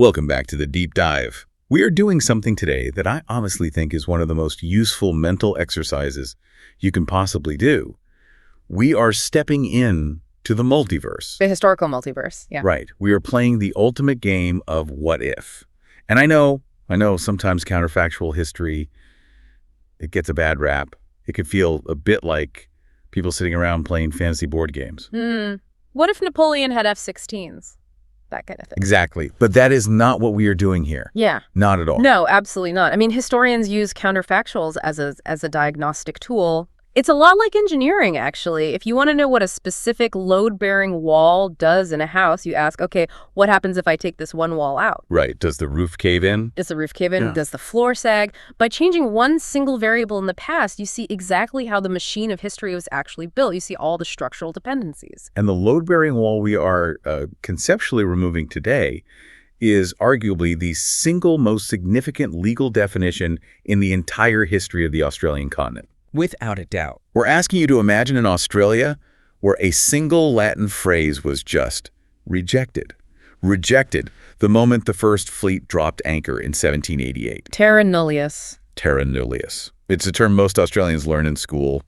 Welcome back to the Deep Dive. We are doing something today that I honestly think is one of the most useful mental exercises you can possibly do. We are stepping in to the multiverse. The historical multiverse, yeah. Right. We are playing the ultimate game of what if. And I know sometimes counterfactual history, it gets a bad rap. It could feel a bit like people sitting around playing fantasy board games. What if Napoleon had F-16s? That kind of thing. Exactly. But that is not what we are doing here. Yeah. Not at all. No, absolutely not. I mean, historians use counterfactuals as a diagnostic tool. It's a lot like engineering, actually. If you want to know what a specific load-bearing wall does in a house, you ask, okay, what happens if I take this one wall out? Right. Does the roof cave in? Does the roof cave in? Yeah. Does the floor sag? By changing one single variable in the past, you see exactly how the machine of history was actually built. You see all the structural dependencies. And the load-bearing wall we are conceptually removing today is arguably the single most significant legal definition in the entire history of the Australian continent. Without a doubt. We're asking you to imagine an Australia where a single Latin phrase was just rejected. Rejected the moment the first fleet dropped anchor in 1788. Terra Nullius. Terra Nullius. It's a term most Australians learn in school,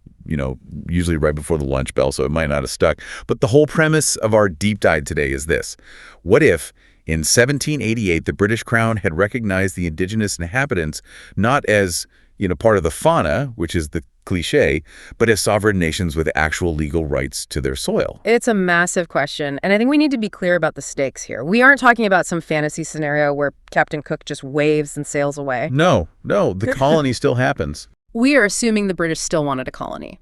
usually right before the lunch bell, so it might not have stuck. But the whole premise of our deep dive today is this. What if in 1788 the British Crown had recognized the Indigenous inhabitants not as part of the fauna, which is the cliche, but as sovereign nations with actual legal rights to their soil? It's a massive question, and I think we need to be clear about the stakes here. We aren't talking about some fantasy scenario where Captain Cook just waves and sails away. No, the colony still happens. We are assuming the British still wanted a colony,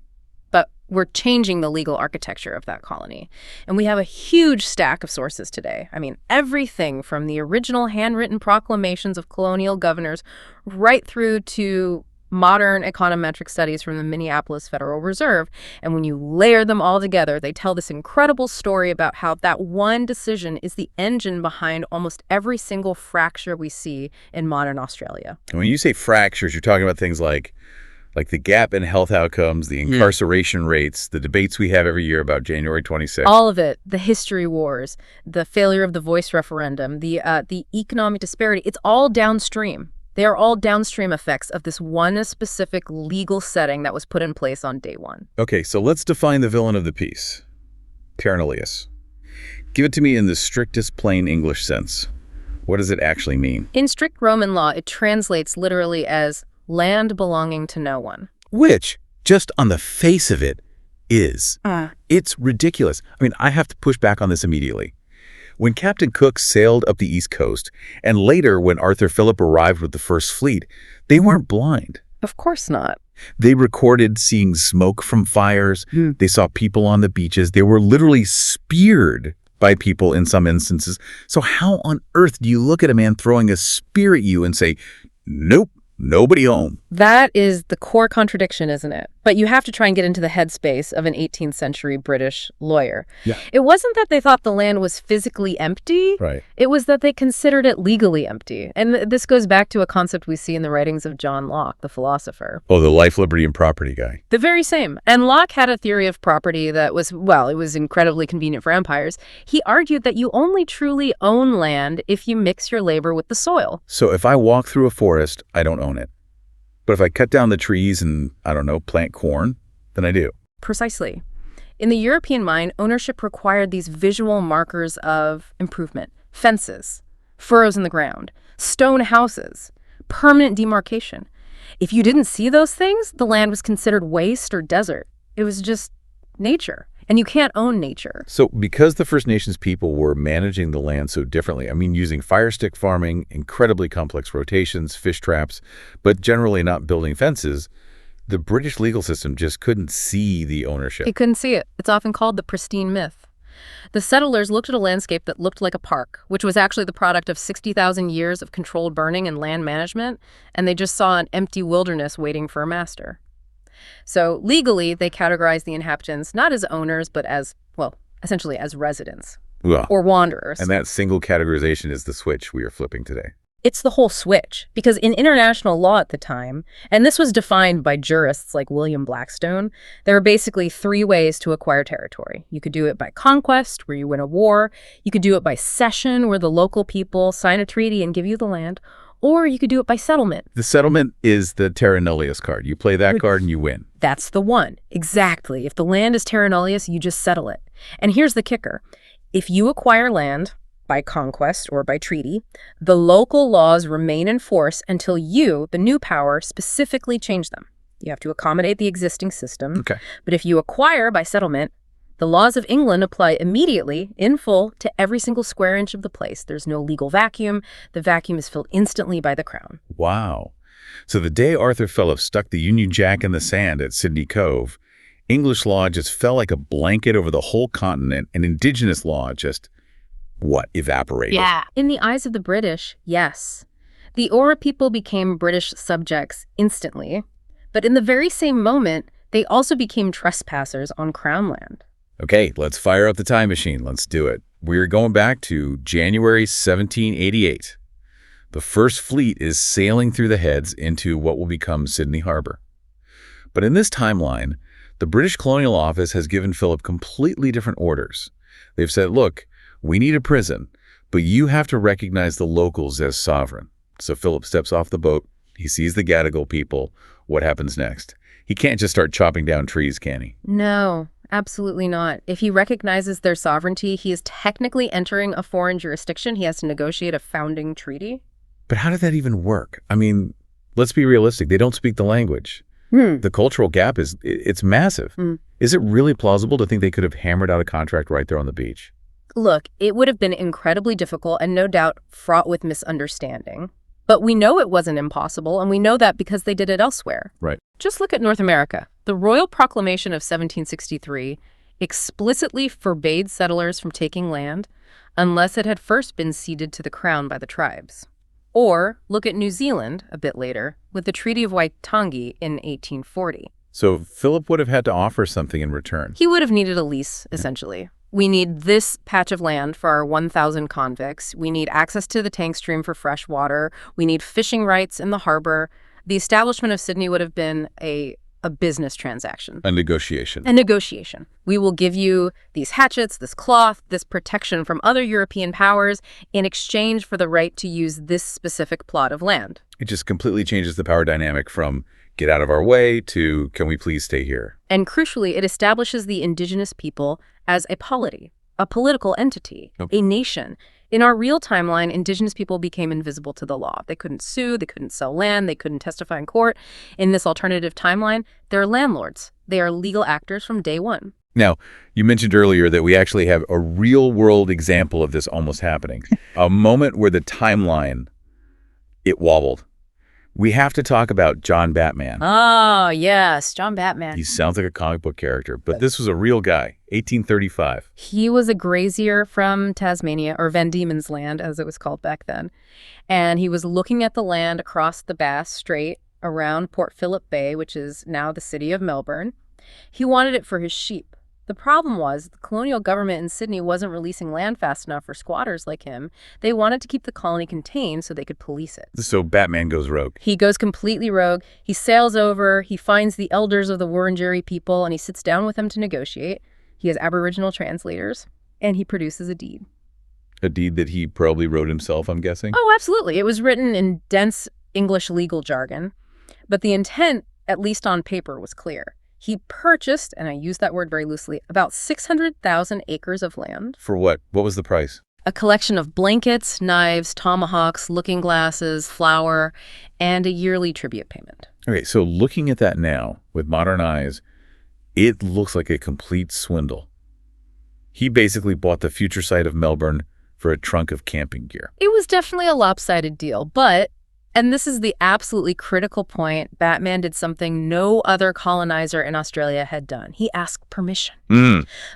but we're changing the legal architecture of that colony. And we have a huge stack of sources today. I mean, everything from the original handwritten proclamations of colonial governors right through to modern econometric studies from the Minneapolis Federal Reserve. And when you layer them all together, they tell this incredible story about how that one decision is the engine behind almost every single fracture we see in modern Australia. And when you say fractures, you're talking about things like the gap in health outcomes, the incarceration rates, the debates we have every year about January 26th. All of it, the history wars, the failure of the voice referendum, the economic disparity, it's all downstream. They are all downstream effects of this one specific legal setting that was put in place on day one. Okay, so let's define the villain of the piece. Terra Nullius. Give it to me in the strictest plain English sense. What does it actually mean? In strict Roman law, it translates literally as land belonging to no one. Which, just on the face of it, is. It's ridiculous. I mean, I have to push back on this immediately. When Captain Cook sailed up the East Coast, and later when Arthur Phillip arrived with the first fleet, they weren't blind. Of course not. They recorded seeing smoke from fires. They saw people on the beaches. They were literally speared by people in some instances. So how on earth do you look at a man throwing a spear at you and say, nope, nobody home? That is the core contradiction, isn't it? But you have to try and get into the headspace of an 18th century British lawyer. Yeah. It wasn't that they thought the land was physically empty. Right. It was that they considered it legally empty. And this goes back to a concept we see in the writings of John Locke, the philosopher. Oh, the life, liberty, and property guy. The very same. And Locke had a theory of property that was, well, it was incredibly convenient for empires. He argued that you only truly own land if you mix your labor with the soil. So if I walk through a forest, I don't own it. But if I cut down the trees and, plant corn, then I do. Precisely. In the European mind, ownership required these visual markers of improvement. Fences, furrows in the ground, stone houses, permanent demarcation. If you didn't see those things, the land was considered waste or desert. It was just nature. And you can't own nature. So because the First Nations people were managing the land so differently, using fire stick farming, incredibly complex rotations, fish traps, but generally not building fences, the British legal system just couldn't see the ownership. It couldn't see it. It's often called the pristine myth. The settlers looked at a landscape that looked like a park, which was actually the product of 60,000 years of controlled burning and land management, and they just saw an empty wilderness waiting for a master. So legally, they categorized the inhabitants not as owners, but as, essentially as residents or wanderers. And that single categorization is the switch we are flipping today. It's the whole switch, because in international law at the time, and this was defined by jurists like William Blackstone, there were basically three ways to acquire territory. You could do it by conquest, where you win a war. You could do it by cession, where the local people sign a treaty and give you the land. Or you could do it by settlement. The settlement is the Terra Nullius card. You play that card and you win. That's the one. Exactly. If the land is Terra Nullius, you just settle it. And here's the kicker. If you acquire land by conquest or by treaty, the local laws remain in force until you, the new power, specifically change them. You have to accommodate the existing system. Okay. But if you acquire by settlement, the laws of England apply immediately, in full, to every single square inch of the place. There's no legal vacuum. The vacuum is filled instantly by the crown. Wow. So the day Arthur Phillip stuck the Union Jack in the sand at Sydney Cove, English law just fell like a blanket over the whole continent, and Indigenous law just, evaporated? Yeah. In the eyes of the British, yes. The Ora people became British subjects instantly, but in the very same moment, they also became trespassers on Crown land. Okay, let's fire up the time machine. Let's do it. We're going back to January 1788. The first fleet is sailing through the Heads into what will become Sydney Harbor. But in this timeline, the British Colonial Office has given Philip completely different orders. They've said, look, we need a prison, but you have to recognize the locals as sovereign. So Philip steps off the boat. He sees the Gadigal people. What happens next? He can't just start chopping down trees, can he? No. Absolutely not. If he recognizes their sovereignty, he is technically entering a foreign jurisdiction. He has to negotiate a founding treaty. But how did that even work? I mean, let's be realistic. They don't speak the language. The cultural gap it's massive. Is it really plausible to think they could have hammered out a contract right there on the beach? Look, it would have been incredibly difficult and no doubt fraught with misunderstanding. But we know it wasn't impossible, and we know that because they did it elsewhere. Right. Just look at North America. The Royal Proclamation of 1763 explicitly forbade settlers from taking land unless it had first been ceded to the Crown by the tribes. Or look at New Zealand a bit later with the Treaty of Waitangi in 1840. So Philip would have had to offer something in return. He would have needed a lease, essentially. We need this patch of land for our 1,000 convicts. We need access to the tank stream for fresh water. We need fishing rights in the harbor. The establishment of Sydney would have been a business transaction. A negotiation. A negotiation. We will give you these hatchets, this cloth, this protection from other European powers in exchange for the right to use this specific plot of land. It just completely changes the power dynamic from get out of our way to can we please stay here? And crucially, it establishes the Indigenous people as a polity, a political entity, a nation. In our real timeline, Indigenous people became invisible to the law. They couldn't sue, they couldn't sell land, they couldn't testify in court. In this alternative timeline, they're landlords. They are legal actors from day one. Now, you mentioned earlier that we actually have a real-world example of this almost happening. A moment where the timeline, it wobbled. We have to talk about John Batman. Oh, yes, John Batman. He sounds like a comic book character, but this was a real guy, 1835. He was a grazier from Tasmania, or Van Diemen's Land, as it was called back then. And he was looking at the land across the Bass Strait around Port Phillip Bay, which is now the city of Melbourne. He wanted it for his sheep. The problem was the colonial government in Sydney wasn't releasing land fast enough for squatters like him. They wanted to keep the colony contained so they could police it. So Batman goes rogue. He goes completely rogue. He sails over, he finds the elders of the Wurundjeri people, and he sits down with them to negotiate. He has Aboriginal translators, and he produces a deed. A deed that he probably wrote himself, I'm guessing? Oh, absolutely. It was written in dense English legal jargon, but the intent, at least on paper, was clear. He purchased, and I use that word very loosely, about 600,000 acres of land. For what? What was the price? A collection of blankets, knives, tomahawks, looking glasses, flour, and a yearly tribute payment. Okay, so looking at that now with modern eyes, it looks like a complete swindle. He basically bought the future site of Melbourne for a trunk of camping gear. It was definitely a lopsided deal, but, and this is the absolutely critical point, Batman did something no other colonizer in Australia had done. He asked permission.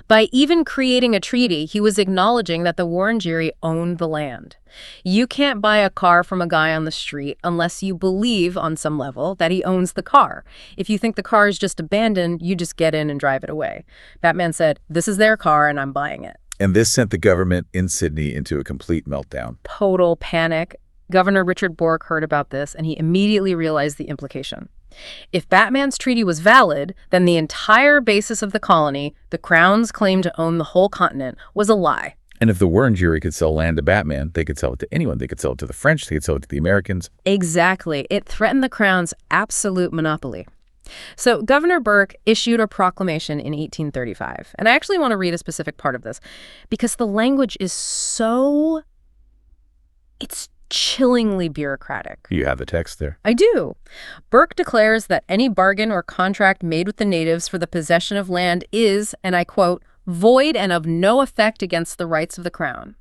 By even creating a treaty, he was acknowledging that the Wurundjeri owned the land. You can't buy a car from a guy on the street unless you believe on some level that he owns the car. If you think the car is just abandoned, you just get in and drive it away. Batman said, this is their car and I'm buying it. And this sent the government in Sydney into a complete meltdown. Total panic. Governor Richard Bourke heard about this, and he immediately realized the implication. If Batman's treaty was valid, then the entire basis of the colony, the Crown's claim to own the whole continent, was a lie. And if the Wurundjeri could sell land to Batman, they could sell it to anyone. They could sell it to the French. They could sell it to the Americans. Exactly. It threatened the Crown's absolute monopoly. So Governor Bourke issued a proclamation in 1835. And I actually want to read a specific part of this because the language is it's chillingly bureaucratic. You have the text there. I do. Bourke declares that any bargain or contract made with the natives for the possession of land is, and I quote, void and of no effect against the rights of the Crown.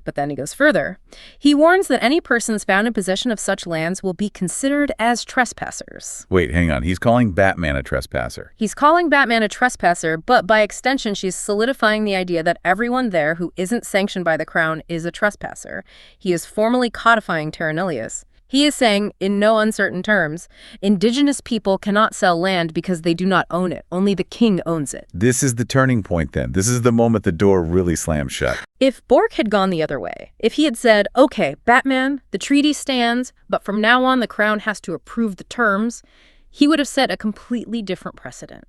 But then he goes further. He warns that any persons found in possession of such lands will be considered as trespassers. Wait, hang on. He's calling Batman a trespasser. He's calling Batman a trespasser, but by extension, she's solidifying the idea that everyone there who isn't sanctioned by the Crown is a trespasser. He is formally codifying Terra Nullius. He is saying, in no uncertain terms, Indigenous people cannot sell land because they do not own it. Only the king owns it. This is the turning point then. This is the moment the door really slams shut. If Bourke had gone the other way, if he had said, okay, Batman, the treaty stands, but from now on the Crown has to approve the terms, he would have set a completely different precedent.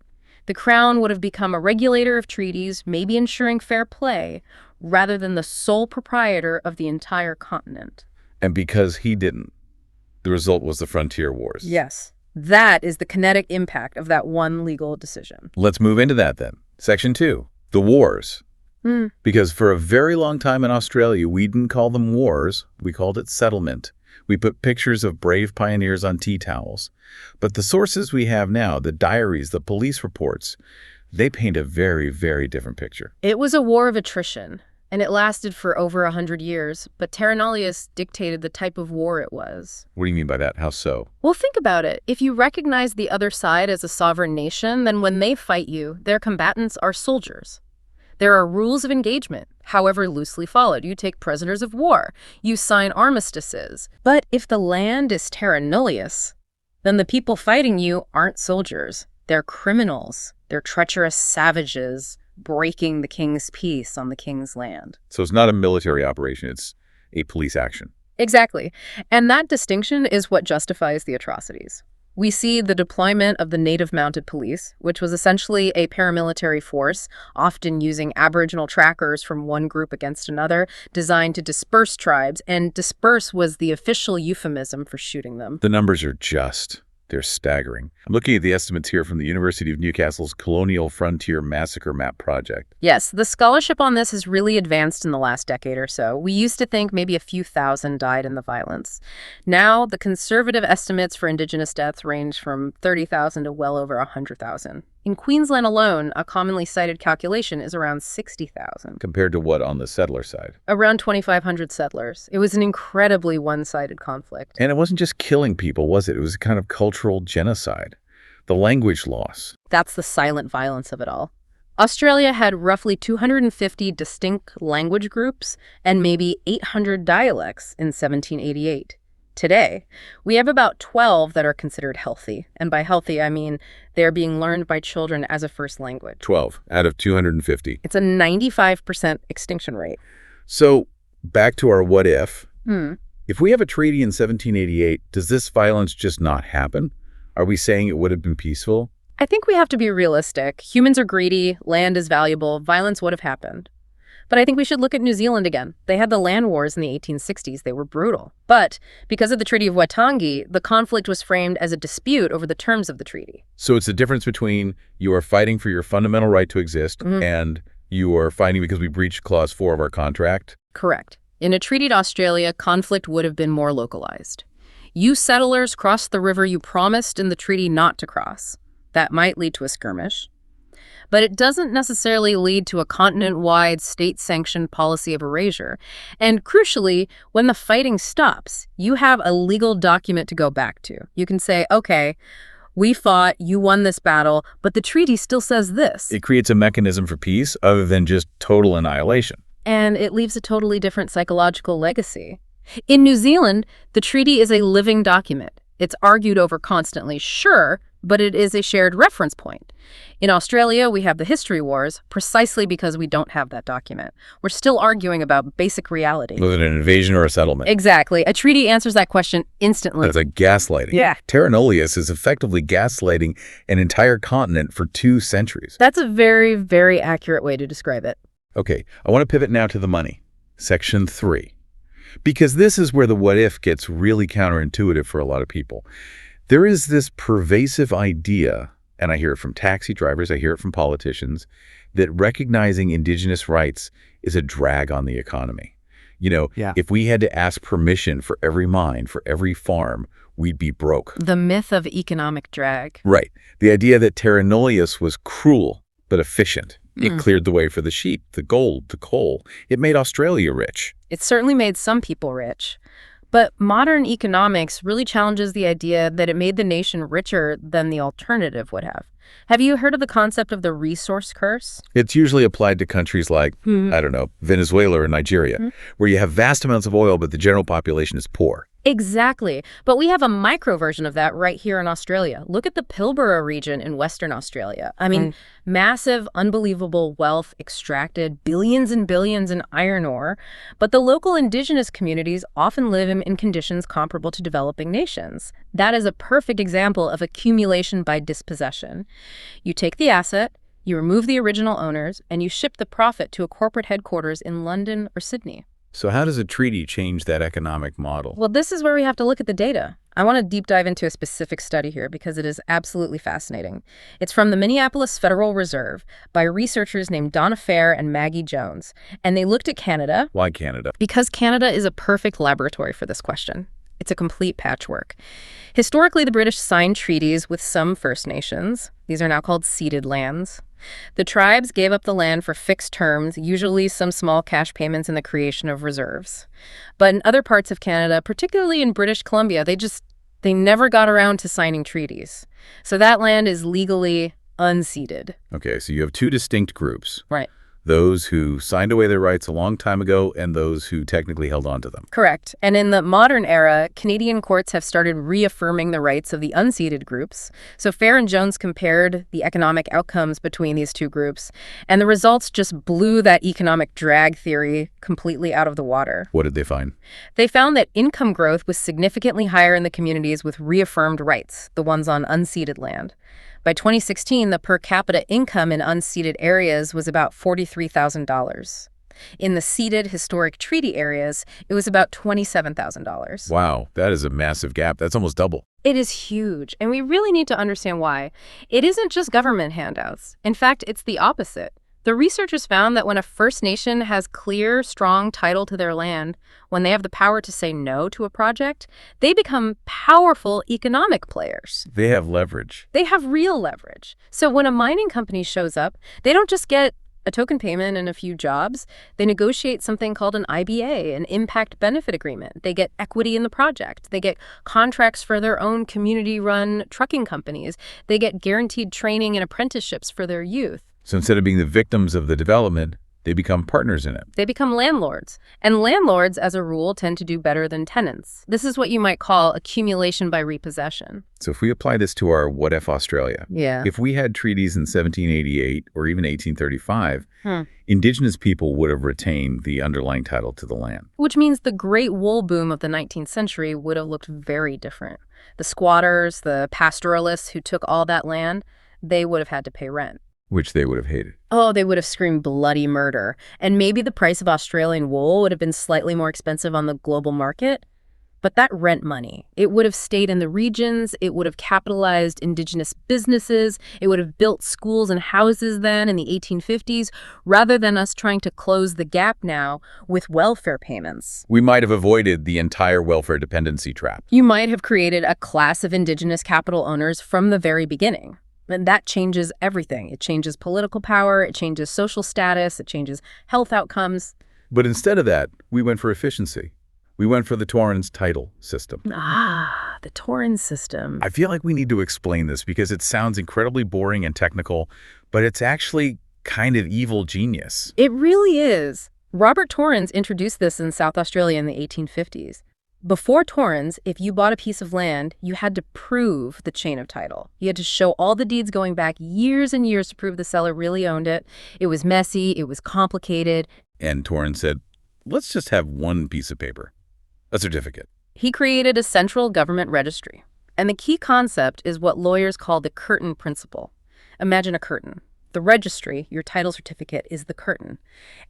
The Crown would have become a regulator of treaties, maybe ensuring fair play, rather than the sole proprietor of the entire continent. And because he didn't, the result was the frontier wars. Yes. That is the kinetic impact of that one legal decision. Let's move into that then. Section 2, the wars. Because for a very long time in Australia, we didn't call them wars. We called it settlement. We put pictures of brave pioneers on tea towels. But the sources we have now, the diaries, the police reports, they paint a very, very different picture. It was a war of attrition. And it lasted for over 100 years, but Terra Nullius dictated the type of war it was. What do you mean by that? How so? Well, think about it. If you recognize the other side as a sovereign nation, then when they fight you, their combatants are soldiers. There are rules of engagement, however loosely followed. You take prisoners of war. You sign armistices. But if the land is Terra Nullius, then the people fighting you aren't soldiers. They're criminals. They're treacherous savages, breaking the king's peace on the king's land. So it's not a military operation, it's a police action. Exactly. And that distinction is what justifies the atrocities. We see the deployment of the native mounted police, which was essentially a paramilitary force, often using Aboriginal trackers from one group against another, designed to disperse tribes, and disperse was the official euphemism for shooting them. The numbers are they're staggering. I'm looking at the estimates here from the University of Newcastle's Colonial Frontier Massacre Map Project. Yes, the scholarship on this has really advanced in the last decade or so. We used to think maybe a few thousand died in the violence. Now, the conservative estimates for Indigenous deaths range from 30,000 to well over 100,000. In Queensland alone, a commonly cited calculation is around 60,000. Compared to what on the settler side? Around 2,500 settlers. It was an incredibly one-sided conflict. And it wasn't just killing people, was it? It was a kind of cultural genocide. The language loss. That's the silent violence of it all. Australia had roughly 250 distinct language groups and maybe 800 dialects in 1788. Today, we have about 12 that are considered healthy. And by healthy, I mean they're being learned by children as a first language. 12 out of 250. It's a 95% extinction rate. So back to our what if. If we have a treaty in 1788, does this violence just not happen? Are we saying it would have been peaceful? I think we have to be realistic. Humans are greedy, land is valuable, violence would have happened. But I think we should look at New Zealand again. They had the land wars in the 1860s. They were brutal. But because of the Treaty of Waitangi, the conflict was framed as a dispute over the terms of the treaty. So it's the difference between you are fighting for your fundamental right to exist and you are fighting because we breached Clause 4 of our contract? Correct. In a treated Australia, conflict would have been more localized. You settlers crossed the river you promised in the treaty not to cross. That might lead to a skirmish. But it doesn't necessarily lead to a continent-wide state-sanctioned policy of erasure. And crucially, when the fighting stops, you have a legal document to go back to. You can say, okay, we fought, you won this battle, but the treaty still says this. It creates a mechanism for peace other than just total annihilation. And it leaves a totally different psychological legacy. In New Zealand, the treaty is a living document. It's argued over constantly, sure, but it is a shared reference point. In Australia, we have the history wars precisely because we don't have that document. We're still arguing about basic reality. Was it an invasion or a settlement? Exactly. A treaty answers that question instantly. That's like gaslighting. Yeah. Terra Nullius is effectively gaslighting an entire continent for 2 centuries. That's a very, very accurate way to describe it. Okay, I want to pivot now to the money. Section 3. Because this is where the what if gets really counterintuitive for a lot of people. There is this pervasive idea, and I hear it from taxi drivers, I hear it from politicians, that recognizing Indigenous rights is a drag on the economy. If we had to ask permission for every mine, for every farm, we'd be broke. The myth of economic drag. Right. The idea that Terra Nullius was cruel but efficient. It cleared the way for the sheep, the gold, the coal. It made Australia rich. It certainly made some people rich. But modern economics really challenges the idea that it made the nation richer than the alternative would have. Have you heard of the concept of the resource curse? It's usually applied to countries like, I don't know, Venezuela or Nigeria, where you have vast amounts of oil, but the general population is poor. Exactly. But we have a micro version of that right here in Australia. Look at the Pilbara region in Western Australia. I mean, massive, unbelievable wealth extracted, billions and billions in iron ore. But the local Indigenous communities often live in conditions comparable to developing nations. That is a perfect example of accumulation by dispossession. You take the asset, you remove the original owners, and you ship the profit to a corporate headquarters in London or Sydney. So how does a treaty change that economic model? Well, this is where we have to look at the data. I want to deep dive into a specific study here because it is absolutely fascinating. It's from the Minneapolis Federal Reserve by researchers named Donna Fair and Maggie Jones. And they looked at Canada. Why Canada? Because Canada is a perfect laboratory for this question. It's a complete patchwork. Historically, the British signed treaties with some First Nations. These are now called ceded lands. The tribes gave up the land for fixed terms, usually some small cash payments and the creation of reserves. But in other parts of Canada, particularly in British Columbia, they never got around to signing treaties. So that land is legally unceded. Okay, so you have 2 distinct groups. Right. Those who signed away their rights a long time ago and those who technically held on to them. Correct. And in the modern era, Canadian courts have started reaffirming the rights of the unceded groups. So Fair and Jones compared the economic outcomes between these 2 groups, and the results just blew that economic drag theory completely out of the water. What did they find? They found that income growth was significantly higher in the communities with reaffirmed rights, the ones on unceded land. By 2016, the per capita income in unceded areas was about $43,000. In the ceded historic treaty areas, it was about $27,000. Wow, that is a massive gap. That's almost double. It is huge, and we really need to understand why. It isn't just government handouts. In fact, it's the opposite. The researchers found that when a First Nation has clear, strong title to their land, when they have the power to say no to a project, they become powerful economic players. They have leverage. They have real leverage. So when a mining company shows up, they don't just get a token payment and a few jobs. They negotiate something called an IBA, an impact benefit agreement. They get equity in the project. They get contracts for their own community-run trucking companies. They get guaranteed training and apprenticeships for their youth. So instead of being the victims of the development, they become partners in it. They become landlords. And landlords, as a rule, tend to do better than tenants. This is what you might call accumulation by repossession. So if we apply this to our what if Australia, Yeah. if we had treaties in 1788 or even 1835, Indigenous people would have retained the underlying title to the land. Which means the great wool boom of the 19th century would have looked very different. The squatters, the pastoralists who took all that land, they would have had to pay rent. Which they would have hated. Oh, they would have screamed bloody murder. And maybe the price of Australian wool would have been slightly more expensive on the global market. But that rent money, it would have stayed in the regions, it would have capitalized Indigenous businesses, it would have built schools and houses then in the 1850s, rather than us trying to close the gap now with welfare payments. We might have avoided the entire welfare dependency trap. You might have created a class of Indigenous capital owners from the very beginning. And that changes everything. It changes political power, it changes social status, it changes health outcomes. But instead of that, we went for efficiency. We went for the Torrens title system. Ah, the Torrens system. I feel like we need to explain this because it sounds incredibly boring and technical, but it's actually kind of evil genius. It really is. Robert Torrens introduced this in South Australia in the 1850s. Before Torrens, if you bought a piece of land, you had to prove the chain of title. You had to show all the deeds going back years and years to prove the seller really owned it. It was messy, it was complicated. And Torrens said, let's just have one piece of paper, a certificate. He created a central government registry. And the key concept is what lawyers call the curtain principle. Imagine a curtain. The registry, your title certificate, is the curtain.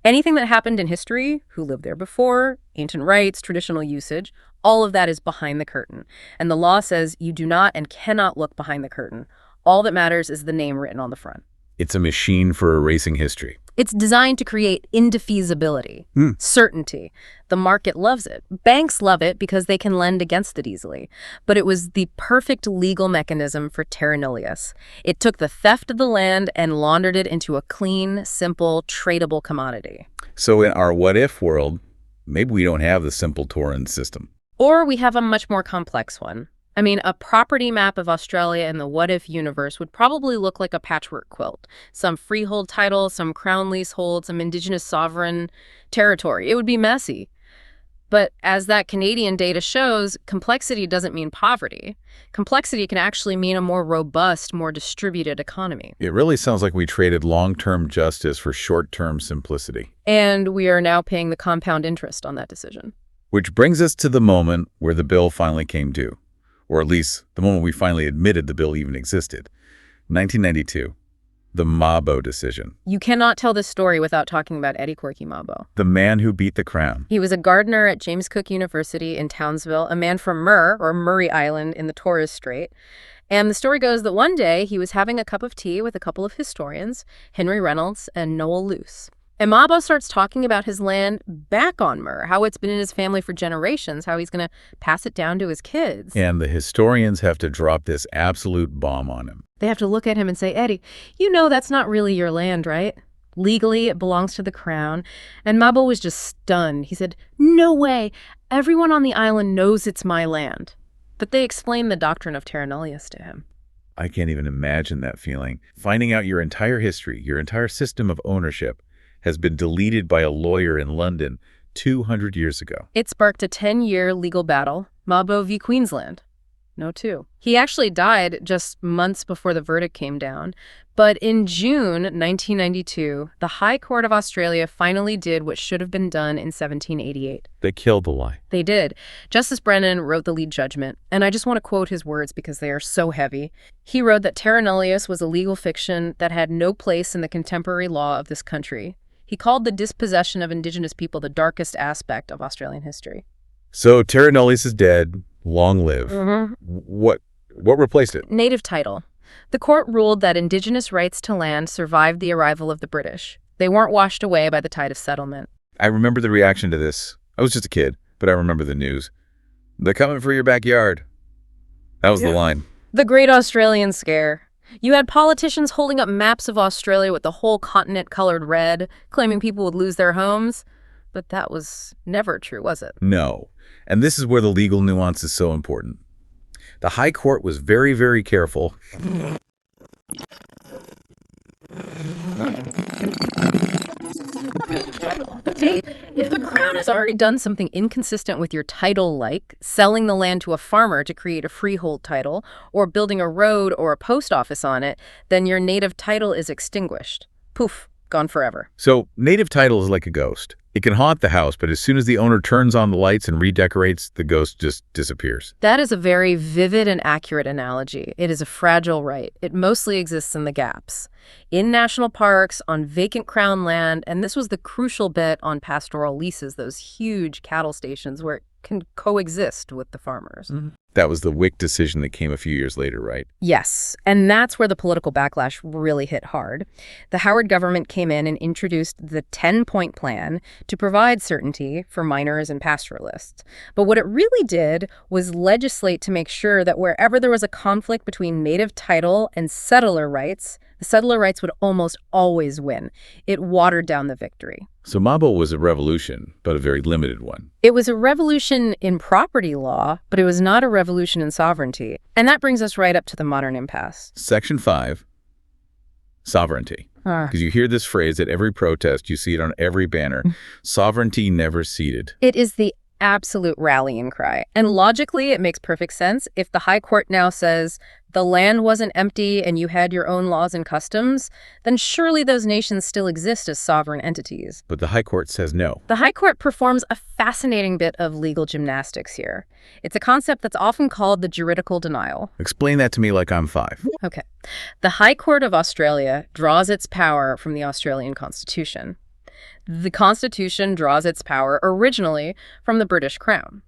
Anything that happened in history, who lived there before, ancient rights, traditional usage, all of that is behind the curtain. And the law says you do not and cannot look behind the curtain. All that matters is the name written on the front. It's a machine for erasing history. It's designed to create indefeasibility, certainty. The market loves it. Banks love it because they can lend against it easily. But it was the perfect legal mechanism for Terra Nullius. It took the theft of the land and laundered it into a clean, simple, tradable commodity. So in our what-if world, maybe we don't have the simple Torrens system. Or we have a much more complex one. I mean, a property map of Australia in the what-if universe would probably look like a patchwork quilt. Some freehold title, some crown leasehold, some Indigenous sovereign territory. It would be messy. But as that Canadian data shows, complexity doesn't mean poverty. Complexity can actually mean a more robust, more distributed economy. It really sounds like we traded long-term justice for short-term simplicity. And we are now paying the compound interest on that decision. Which brings us to the moment where the bill finally came due. Or at least the moment we finally admitted the bill even existed. 1992, the Mabo decision. You cannot tell this story without talking about Eddie Corky Mabo. The man who beat the crown. He was a gardener at James Cook University in Townsville, a man from Murray Island in the Torres Strait. And the story goes that one day he was having a cup of tea with a couple of historians, Henry Reynolds and Noel Luce. And Mabo starts talking about his land back on Murr, how it's been in his family for generations, how he's going to pass it down to his kids. And the historians have to drop this absolute bomb on him. They have to look at him and say, Eddie, you know that's not really your land, right? Legally, it belongs to the crown. And Mabo was just stunned. He said, no way. Everyone on the island knows it's my land. But they explained the doctrine of Terra Nullius to him. I can't even imagine that feeling. Finding out your entire history, your entire system of ownership, has been deleted by a lawyer in London 200 years ago. It sparked a 10-year legal battle, Mabo v. Queensland. No two. He actually died just months before the verdict came down. But in June 1992, the High Court of Australia finally did what should have been done in 1788. They killed the lie. They did. Justice Brennan wrote the lead judgment, and I just want to quote his words because they are so heavy. He wrote that Terra Nullius was a legal fiction that had no place in the contemporary law of this country. He called the dispossession of Indigenous people the darkest aspect of Australian history. So Terra Nullius is dead. Long live. What replaced it? Native title. The court ruled that Indigenous rights to land survived the arrival of the British. They weren't washed away by the tide of settlement. I remember the reaction to this. I was just a kid, but I remember the news. They're coming for your backyard. That was the line. The Great Australian Scare. You had politicians holding up maps of Australia with the whole continent colored red, claiming people would lose their homes. But that was never true, was it? No. And this is where the legal nuance is so important. The High Court was very, very careful. If the Crown has already done something inconsistent with your title, like selling the land to a farmer to create a freehold title, or building a road or a post office on it, then your native title is extinguished. Poof, gone forever. So native title is like a ghost. It can haunt the house, but as soon as the owner turns on the lights and redecorates, the ghost just disappears. That is a very vivid and accurate analogy. It is a fragile right. It mostly exists in the gaps. In national parks, on vacant crown land, and this was the crucial bit on pastoral leases, those huge cattle stations where it can coexist with the farmers. That was the Wick decision that came a few years later, right? Yes, and that's where the political backlash really hit hard. The Howard government came in and introduced the 10-point plan to provide certainty for miners and pastoralists. But what it really did was legislate to make sure that wherever there was a conflict between native title and settler rights, the settler rights would almost always win. It watered down the victory. So Mabo was a revolution, but a very limited one. It was a revolution in property law, but it was not a revolution in sovereignty. And that brings us right up to the modern impasse. Section 5, sovereignty. Because you hear this phrase at every protest, you see it on every banner. Sovereignty never ceded. It is the absolute rallying cry. And logically, it makes perfect sense. If the High Court now says the land wasn't empty and you had your own laws and customs, then surely those nations still exist as sovereign entities. But the High Court says no. The High Court performs a fascinating bit of legal gymnastics here. It's a concept that's often called the juridical denial. Explain that to me like I'm 5. Okay. The High Court of Australia draws its power from the Australian Constitution. The Constitution draws its power originally from the British Crown.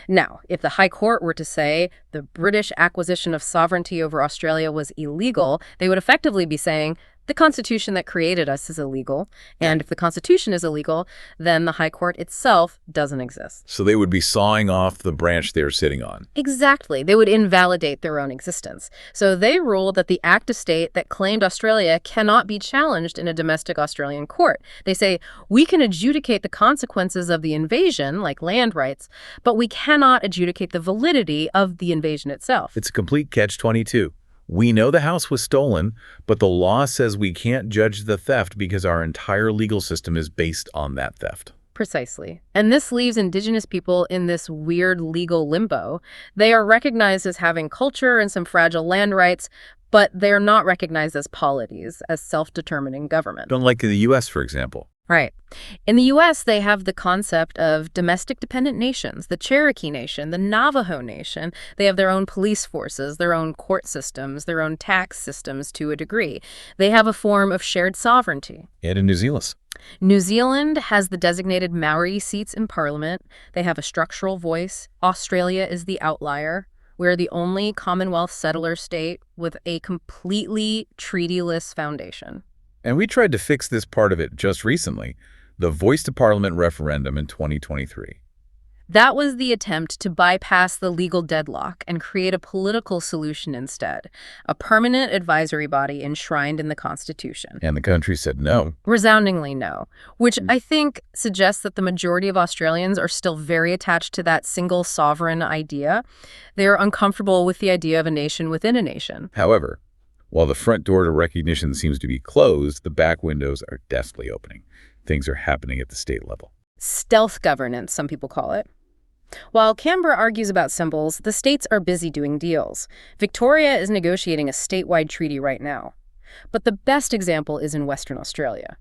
Now, if the High Court were to say the British acquisition of sovereignty over Australia was illegal, they would effectively be saying the Constitution that created us is illegal, and if the Constitution is illegal, then the High Court itself doesn't exist. So they would be sawing off the branch they're sitting on. Exactly. They would invalidate their own existence. So they ruled that the act of state that claimed Australia cannot be challenged in a domestic Australian court. They say, we can adjudicate the consequences of the invasion, like land rights, but we cannot adjudicate the validity of the invasion itself. It's a complete catch-22. We know the house was stolen, but the law says we can't judge the theft because our entire legal system is based on that theft. Precisely. And this leaves Indigenous people in this weird legal limbo. They are recognized as having culture and some fragile land rights, but they are not recognized as polities, as self-determining government. Unlike in the U.S., for example. Right. In the U.S., they have the concept of domestic dependent nations, the Cherokee Nation, the Navajo Nation. They have their own police forces, their own court systems, their own tax systems to a degree. They have a form of shared sovereignty. And in New Zealand. New Zealand has the designated Maori seats in Parliament. They have a structural voice. Australia is the outlier. We're the only Commonwealth settler state with a completely treatyless foundation. And we tried to fix this part of it just recently, the Voice to Parliament referendum in 2023. That was the attempt to bypass the legal deadlock and create a political solution instead, a permanent advisory body enshrined in the Constitution. And the country said no. Resoundingly no, which I think suggests that the majority of Australians are still very attached to that single sovereign idea. They're uncomfortable with the idea of a nation within a nation. However, while the front door to recognition seems to be closed, the back windows are deftly opening. Things are happening at the state level. Stealth governance, some people call it. While Canberra argues about symbols, the states are busy doing deals. Victoria is negotiating a statewide treaty right now. But the best example is in Western Australia,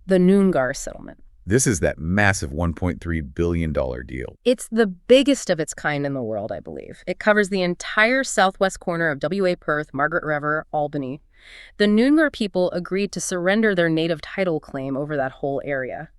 the Noongar settlement. This is that massive $1.3 billion deal. It's the biggest of its kind in the world, I believe. It covers the entire southwest corner of WA Perth, Margaret River, Albany. The Noongar people agreed to surrender their native title claim over that whole area.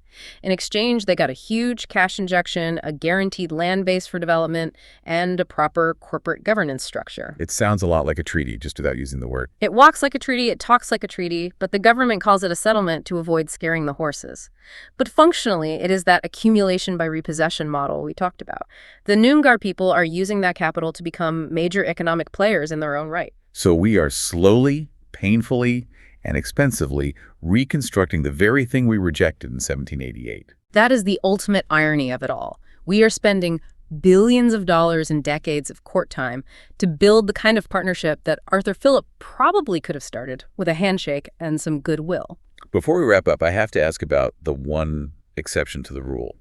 In exchange, they got a huge cash injection, a guaranteed land base for development, and a proper corporate governance structure. It sounds a lot like a treaty, just without using the word. It walks like a treaty, it talks like a treaty, but the government calls it a settlement to avoid scaring the horses. But functionally, it is that accumulation by repossession model we talked about. The Noongar people are using that capital to become major economic players in their own right. So we are slowly, painfully, and expensively reconstructing the very thing we rejected in 1788. That is the ultimate irony of it all. We are spending billions of dollars and decades of court time to build the kind of partnership that Arthur Phillip probably could have started with a handshake and some goodwill. Before we wrap up, I have to ask about the one exception to the rule.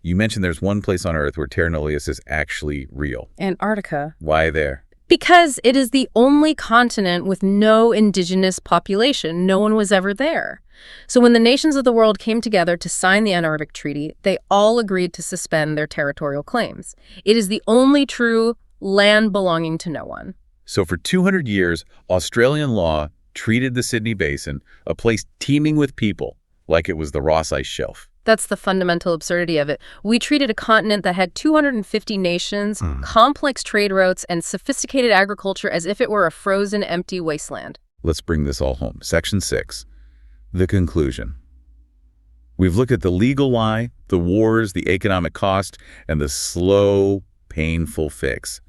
You mentioned there's one place on Earth where Terra Nullius is actually real. Antarctica. Why there? Because it is the only continent with no indigenous population. No one was ever there. So when the nations of the world came together to sign the Antarctic Treaty, they all agreed to suspend their territorial claims. It is the only true land belonging to no one. So for 200 years, Australian law treated the Sydney Basin, a place teeming with people, like it was the Ross Ice Shelf. That's the fundamental absurdity of it. We treated a continent that had 250 nations, complex trade routes, and sophisticated agriculture as if it were a frozen, empty wasteland. Let's bring this all home. Section 6, the conclusion. We've looked at the legal lie, the wars, the economic cost, and the slow, painful fix.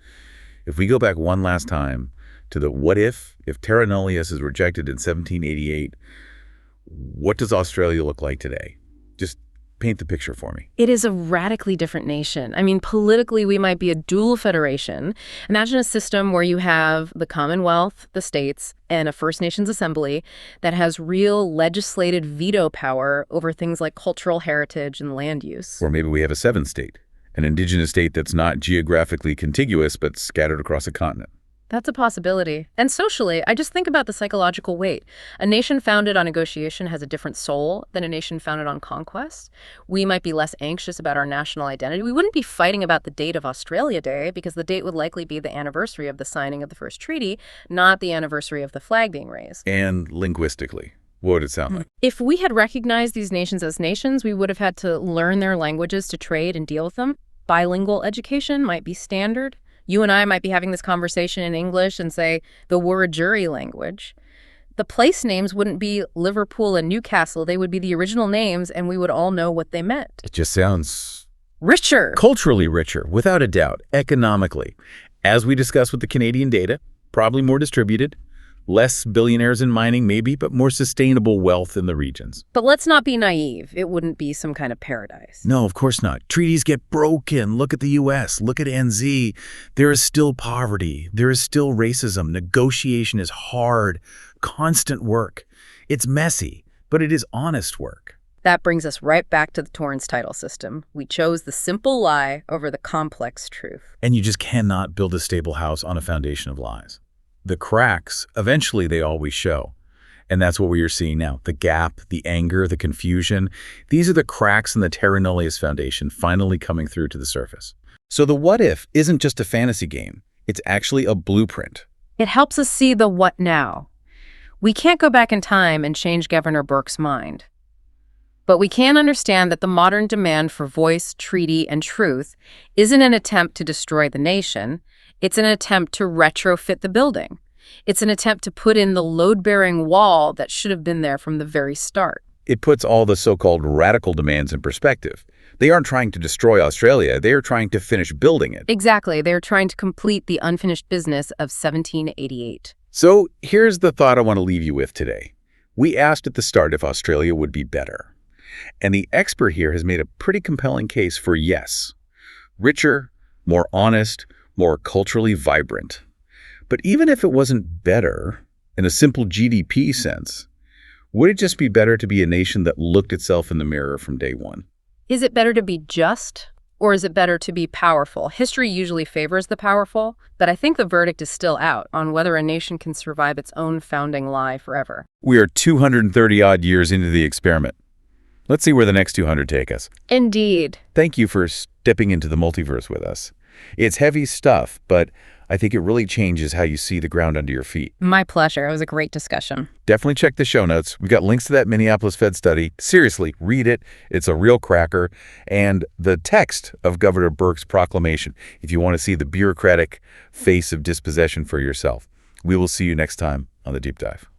If we go back one last time to the what if Terra Nullius is rejected in 1788, what does Australia look like today? Just paint the picture for me. It is a radically different nation. I mean, politically, we might be a dual federation. Imagine a system where you have the Commonwealth, the states, and a First Nations assembly that has real legislative veto power over things like cultural heritage and land use. Or maybe we have a 7-state, An indigenous state that's not geographically contiguous but scattered across a continent. That's a possibility. And socially, I just think about the psychological weight. A nation founded on negotiation has a different soul than a nation founded on conquest. We might be less anxious about our national identity. We wouldn't be fighting about the date of Australia Day because the date would likely be the anniversary of the signing of the first treaty, not the anniversary of the flag being raised. And linguistically, what would it sound like? If we had recognized these nations as nations, we would have had to learn their languages to trade and deal with them. Bilingual education might be standard. You and I might be having this conversation in English and say the Wiradjuri language. The place names wouldn't be Liverpool and Newcastle. They would be the original names, and we would all know what they meant. It just sounds richer. Culturally richer, without a doubt, economically. As we discussed with the Canadian data, probably more distributed, less billionaires in mining maybe, but more sustainable wealth in the regions. But let's not be naive. It wouldn't be some kind of paradise. No, of course not. Treaties get broken. Look at the U.S. Look at NZ. There is still poverty. There is still racism. Negotiation is hard, constant work. It's messy, but it is honest work. That brings us right back to the Torrance title system. We chose the simple lie over the complex truth. And you just cannot build a stable house on a foundation of lies. The cracks, eventually they always show. And that's what we are seeing now. The gap, the anger, the confusion. These are the cracks in the Terra Nullius foundation finally coming through to the surface. So the what if isn't just a fantasy game. It's actually a blueprint. It helps us see the what now. We can't go back in time and change Governor Burke's mind. But we can understand that the modern demand for voice, treaty, and truth isn't an attempt to destroy the nation. It's an attempt to retrofit the building. It's an attempt to put in the load-bearing wall that should have been there from the very start. It puts all the so-called radical demands in perspective. They aren't trying to destroy Australia. They are trying to finish building it. Exactly. They're trying to complete the unfinished business of 1788. So here's the thought I want to leave you with today. We asked at the start if Australia would be better. And the expert here has made a pretty compelling case for yes. Richer, more honest, more culturally vibrant. But even if it wasn't better, in a simple GDP sense, would it just be better to be a nation that looked itself in the mirror from day one? Is it better to be just, or is it better to be powerful? History usually favors the powerful, but I think the verdict is still out on whether a nation can survive its own founding lie forever. We are 230-odd years into the experiment. Let's see where the next 200 take us. Indeed. Thank you for stepping into the multiverse with us. It's heavy stuff, but I think it really changes how you see the ground under your feet. My pleasure. It was a great discussion. Definitely check the show notes. We've got links to that Minneapolis Fed study. Seriously, read it. It's a real cracker. And the text of Governor Burke's proclamation, if you want to see the bureaucratic face of dispossession for yourself. We will see you next time on The Deep Dive.